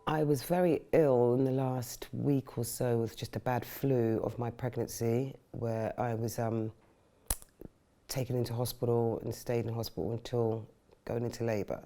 I was very ill in the last week or so with just a bad flu of my pregnancy, where I was taken into hospital and stayed in hospital until going into labour.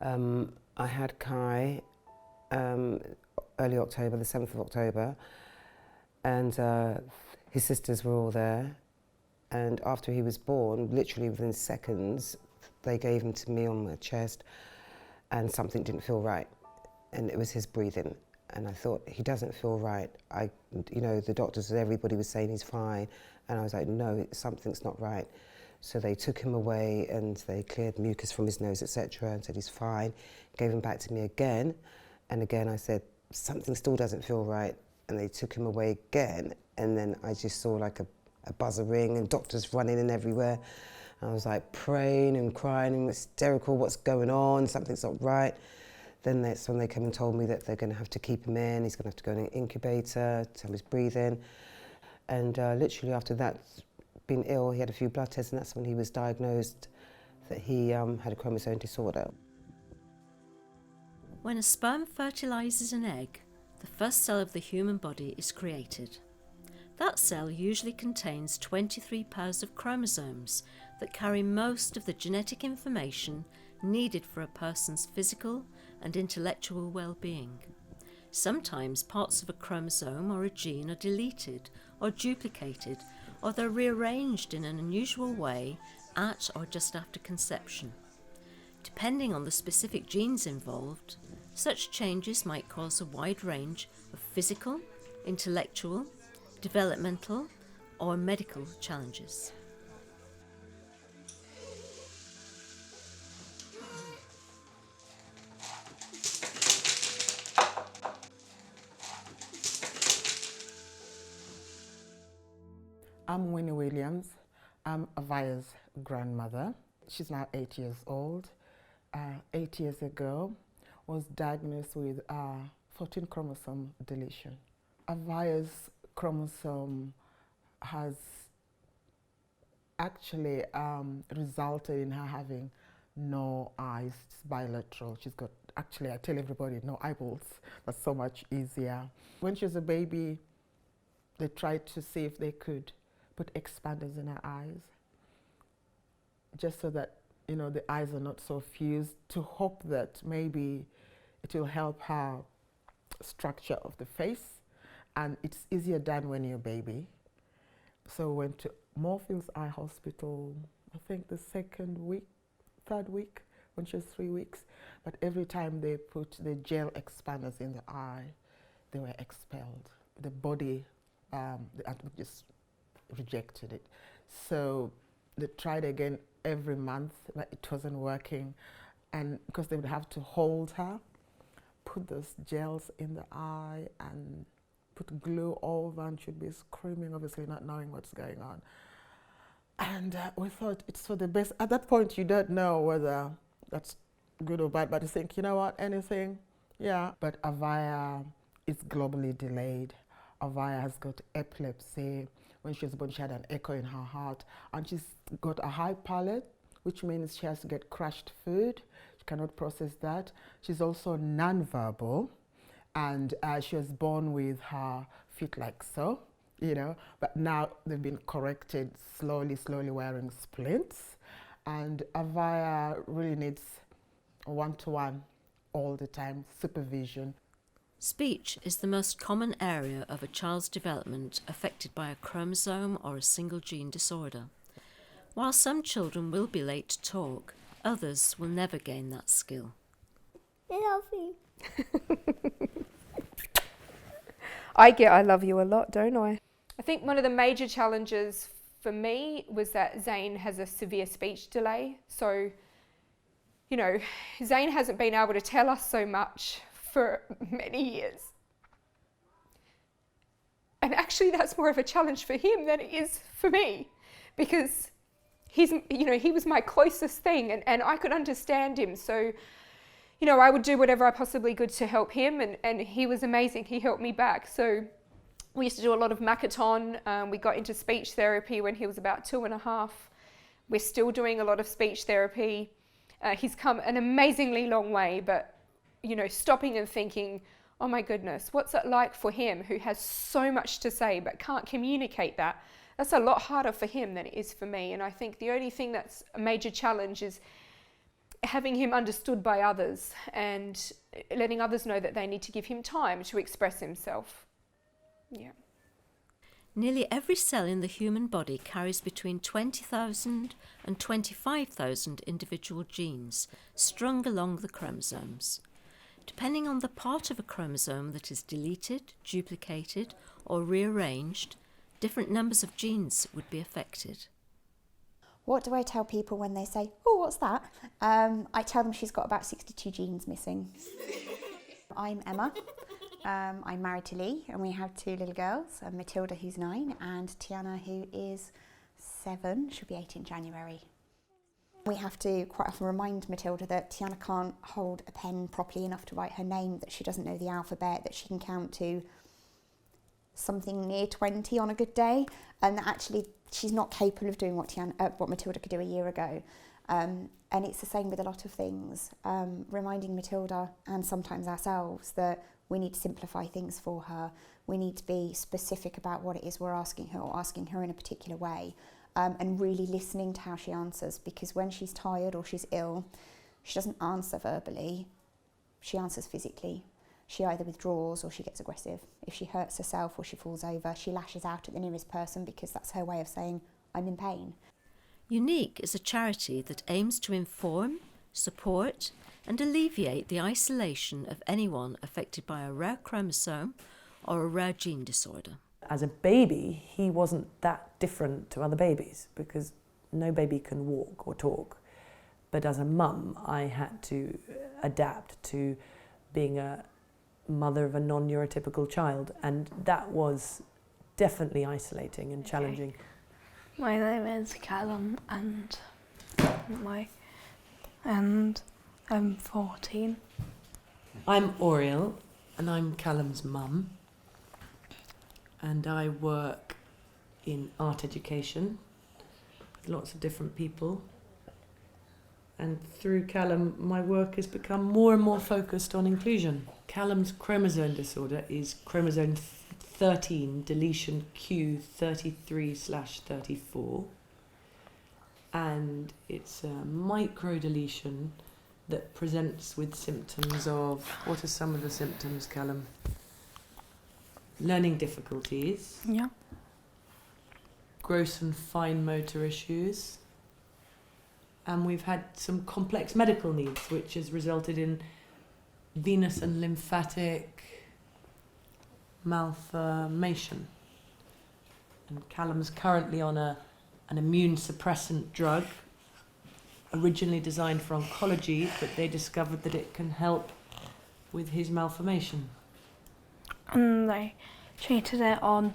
I had Kai early October, the 7th of October, and his sisters were all there. And after he was born, literally within seconds, they gave him to me on my chest, and something didn't feel right. And it was his breathing. And I thought, he doesn't feel right. The doctors and everybody was saying he's fine. And I was like, no, something's not right. So they took him away and they cleared mucus from his nose, etc., and said he's fine. Gave him back to me again. And again, I said, something still doesn't feel right. And they took him away again. And then I just saw like a buzzer ring and doctors running in everywhere. And I was like praying and crying and hysterical, what's going on? Something's not right. Then that's when they came and told me that they're going to have to keep him in. He's going to have to go in an incubator, tell his breathing. And literally after that, being ill, he had a few blood tests, and that's when he was diagnosed that he had a chromosome disorder. When a sperm fertilises an egg, the first cell of the human body is created. That cell usually contains 23 pairs of chromosomes that carry most of the genetic information needed for a person's physical and intellectual well-being. Sometimes parts of a chromosome or a gene are deleted or duplicated, or they're rearranged in an unusual way at or just after conception. Depending on the specific genes involved, such changes might cause a wide range of physical, intellectual, developmental, or medical challenges. I'm Winnie Williams. I'm Avaya's grandmother. She's now 8 years old. 8 years ago, was diagnosed with 14 chromosome deletion. Avaya's chromosome has actually resulted in her having no eyes. It's bilateral. She's got, actually, I tell everybody, no eyeballs. That's so much easier. When she was a baby, they tried to see if they could put expanders in her eyes, just so that, you know, the eyes are not so fused, to hope that maybe it will help her structure of the face. And it's easier done when you're a baby. So we went to Moorfields Eye Hospital, I think the third week, when she was 3 weeks. But every time they put the gel expanders in the eye, they were expelled. The body, just rejected it. So they tried again every month, but it wasn't working. And because they would have to hold her, put those gels in the eye and put glue over, and she'd be screaming, obviously not knowing what's going on. And we thought it's for the best. At that point, you don't know whether that's good or bad, but you think, you know what, anything, yeah. But Avaya is globally delayed. Avaya has got epilepsy. When she was born, she had an echo in her heart, and she's got a high palate, which means she has to get crushed food. She cannot process that. She's also non-verbal, and she was born with her feet like so, you know, but now they've been corrected slowly wearing splints. And Avaya really needs one-to-one all the time, supervision. Speech is the most common area of a child's development affected by a chromosome or a single gene disorder. While some children will be late to talk, others will never gain that skill. I get I love you a lot, don't I? I think one of the major challenges for me was that Zane has a severe speech delay. So, you know, Zane hasn't been able to tell us so much for many years. And actually that's more of a challenge for him than it is for me, because he was my closest thing, and I could understand him. So, you know, I would do whatever I possibly could to help him, and he was amazing. He helped me back. So we used to do a lot of Macaton. We got into speech therapy when he was about 2.5. We're still doing a lot of speech therapy. He's come an amazingly long way, but you know, stopping and thinking, oh my goodness, what's it like for him who has so much to say but can't communicate that? That's a lot harder for him than it is for me. And I think the only thing that's a major challenge is having him understood by others and letting others know that they need to give him time to express himself. Yeah. Nearly every cell in the human body carries between 20,000 and 25,000 individual genes strung along the chromosomes. Depending on the part of a chromosome that is deleted, duplicated, or rearranged, different numbers of genes would be affected. What do I tell people when they say, oh, what's that? I tell them she's got about 62 genes missing. I'm Emma. I'm married to Lee, and we have 2 little girls, Matilda, who's 9, and Tiana, who is 7. She'll be 8 in January. We have to quite often remind Matilda that Tiana can't hold a pen properly enough to write her name, that she doesn't know the alphabet, that she can count to something near 20 on a good day, and that actually she's not capable of doing what Matilda could do a year ago. And it's the same with a lot of things, reminding Matilda and sometimes ourselves that we need to simplify things for her. We need to be specific about what it is we're asking her, or asking her in a particular way, and really listening to how she answers, because when she's tired or she's ill, she doesn't answer verbally, she answers physically. She either withdraws or she gets aggressive. If she hurts herself or she falls over, she lashes out at the nearest person because that's her way of saying, I'm in pain. Unique is a charity that aims to inform, support, and alleviate the isolation of anyone affected by a rare chromosome or a rare gene disorder. As a baby, he wasn't that different to other babies because no baby can walk or talk. But as a mum, I had to adapt to being a mother of a non-neurotypical child, and that was definitely isolating and challenging. My name is Callum, and I'm 14. I'm Oriel, and I'm Callum's mum, and I work in art education with lots of different people. And through Callum, my work has become more and more focused on inclusion. Callum's chromosome disorder is chromosome 13, deletion Q33/34. And it's a microdeletion that presents with symptoms of, what are some of the symptoms, Callum? Learning difficulties. Yeah. Gross and fine motor issues. And we've had some complex medical needs, which has resulted in venous and lymphatic malformation. And Callum's currently on an immune suppressant drug, originally designed for oncology, but they discovered that it can help with his malformation. And they treated it on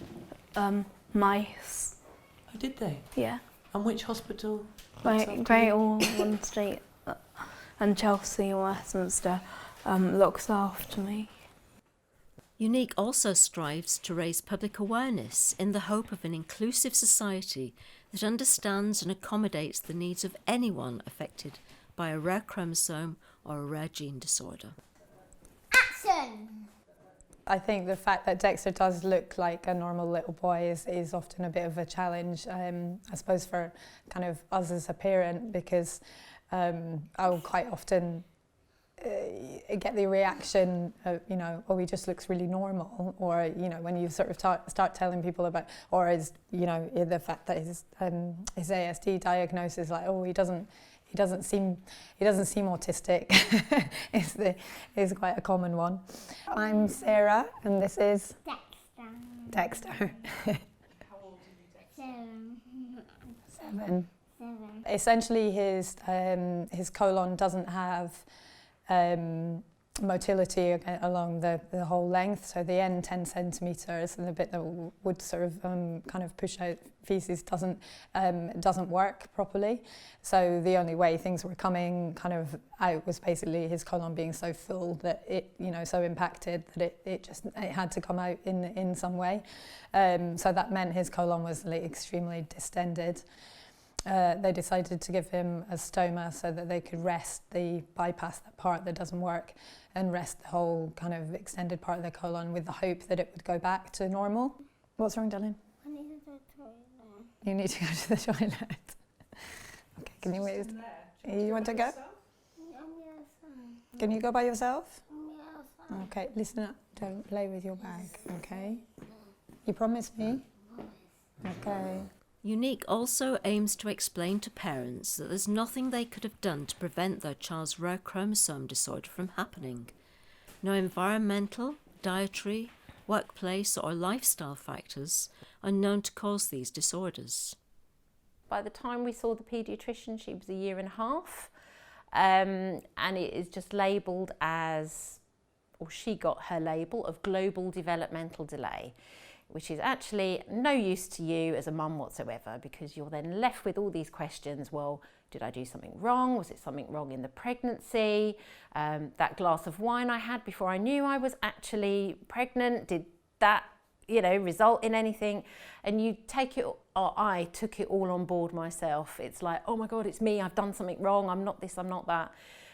mice. Oh, did they? Yeah. And which hospital? Great Ormond Street and Chelsea and Westminster looks after me. Unique also strives to raise public awareness in the hope of an inclusive society that understands and accommodates the needs of anyone affected by a rare chromosome or a rare gene disorder. Action! I think the fact that Dexter does look like a normal little boy is often a bit of a challenge, I suppose, for kind of us as a parent, because I'll quite often get the reaction of, oh, he just looks really normal, or, when you sort of start telling people about, or is, the fact that his ASD diagnosis, like, oh, he doesn't seem autistic is quite a common one. I'm Sarah, and this is Dexter. How old are you, Dexter? 7. Essentially, his colon doesn't have motility along the whole length, so the end 10 centimetres and the bit that would sort of kind of push out faeces doesn't work properly. So the only way things were coming kind of out was basically his colon being so full that it, so impacted that it had to come out in some way. So that meant his colon was like extremely distended. they decided to give him a stoma so that they could bypass that part that doesn't work and rest the whole kind of extended part of the colon with the hope that it would go back to normal. What's wrong, darling? I need to go to the toilet. You need to go to the toilet. Okay, can you wait? You want to go? Yes. Can you go by yourself? Yes. Okay, listen up. Don't play with your bag, okay? You promise me? Okay. Unique also aims to explain to parents that there's nothing they could have done to prevent their child's rare chromosome disorder from happening. No environmental, dietary, workplace or lifestyle factors are known to cause these disorders. By the time we saw the paediatrician, she was 1.5 years, and it is just labelled as, or she got her label of global developmental delay, which is actually no use to you as a mum whatsoever, because you're then left with all these questions. Well, did I do something wrong? Was it something wrong in the pregnancy? That glass of wine I had before I knew I was actually pregnant, did that, result in anything? And you take it, or I took it all on board myself. It's like, oh my God, it's me, I've done something wrong, I'm not this, I'm not that.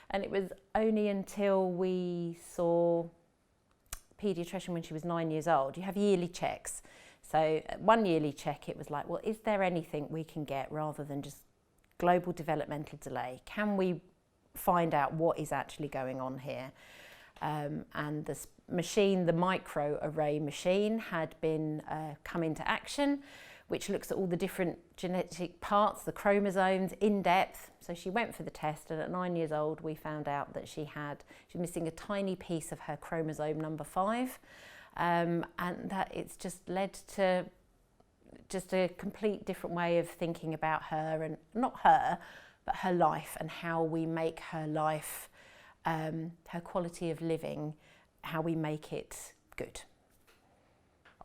And it was only until we saw paediatrician when she was 9 years old. You have yearly checks. So at one yearly check, it was like, well, is there anything we can get rather than just global developmental delay? Can we find out what is actually going on here? And this machine, the microarray machine, had been come into action, which looks at all the different genetic parts, the chromosomes in depth. So she went for the test, and at 9 years old, we found out that she was missing a tiny piece of her chromosome number 5, and that it's just led to just a complete different way of thinking about her, and not her, but her life, and how we make her life, her quality of living, how we make it good.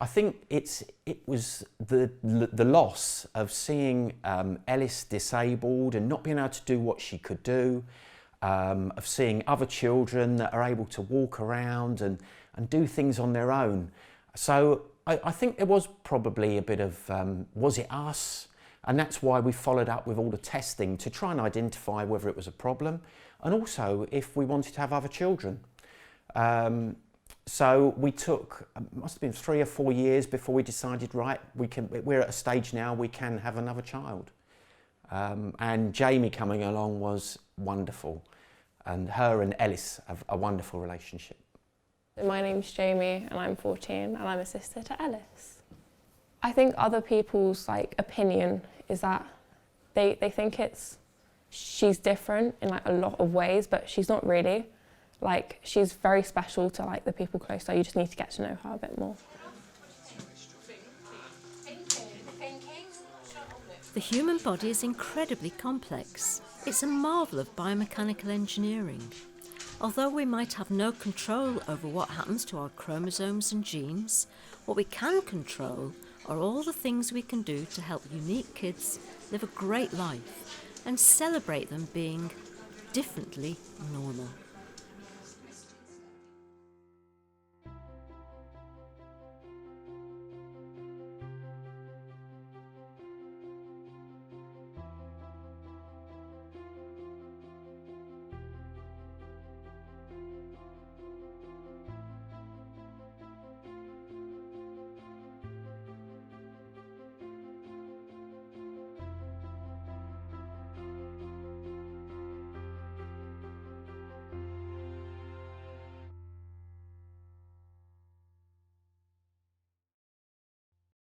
I think it was the loss of seeing Ellis disabled and not being able to do what she could do, of seeing other children that are able to walk around and do things on their own. So I think there was probably a bit of, was it us? And that's why we followed up with all the testing to try and identify whether it was a problem, and also if we wanted to have other children. So we took, must have been 3 or 4 years before we decided, right, we're at a stage now we can have another child. And Jamie coming along was wonderful, and her and Ellis have a wonderful relationship. My name's Jamie and I'm 14 and I'm a sister to Ellis. I think other people's opinion is that they think she's different in a lot of ways, but she's not really. She's very special to the people close to her. You just need to get to know her a bit more. The human body is incredibly complex. It's a marvel of biomechanical engineering. Although we might have no control over what happens to our chromosomes and genes, what we can control are all the things we can do to help unique kids live a great life and celebrate them being differently normal.